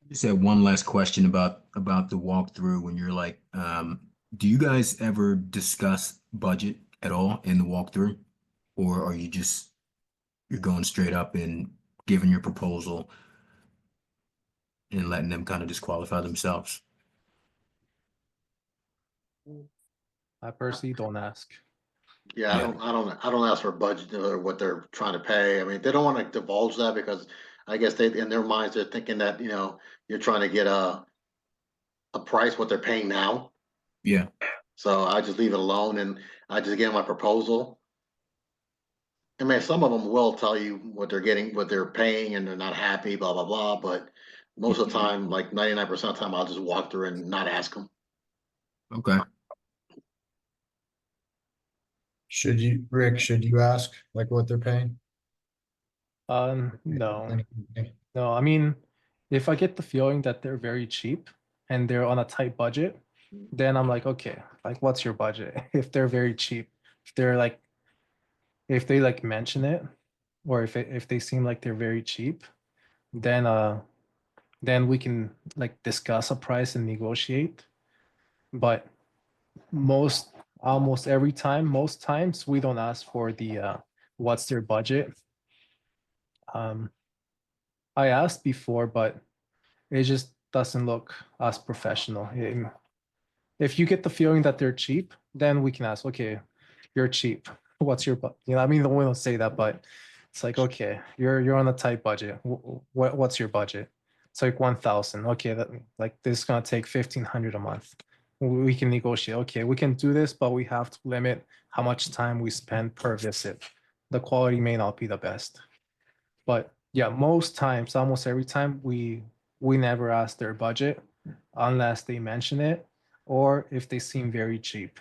Just had one last question about the walkthrough when you're like, do you guys ever discuss budget at all in the walkthrough? Or are you just you're going straight up and giving your proposal and letting them kind of disqualify themselves? I personally don't ask. Yeah, Yeah. I don't ask for budget or what they're trying to pay. I mean, they don't want to divulge that because I guess they, in their minds, they're thinking that, you're trying to get a price what they're paying now. Yeah. So I just leave it alone and I just give them my proposal. I mean, some of them will tell you what they're getting, what they're paying, and they're not happy, blah, blah, blah. But most of the time, like 99% of the time, I'll just walk through and not ask them. Okay. Rick, should you ask like what they're paying? No, no. I mean, if I get the feeling that they're very cheap and they're on a tight budget, then I'm like, okay, like what's your budget? If they're very cheap, if they're like, if they like mention it, or if they seem like they're very cheap, then we can like discuss a price and negotiate. But most almost every time, most times we don't ask for the what's their budget. Um, I asked before, but it just doesn't look as professional. If you get the feeling that they're cheap, then we can ask, okay, you're cheap. What's your budget? I mean, we don't say that, but it's like, okay, you're on a tight budget. What's your budget? It's like 1,000. Okay, that like this is gonna take 1,500 a month. We can negotiate. Okay, we can do this, but we have to limit how much time we spend per visit. The quality may not be the best. But yeah, most times, almost every time, we never ask their budget unless they mention it or if they seem very cheap.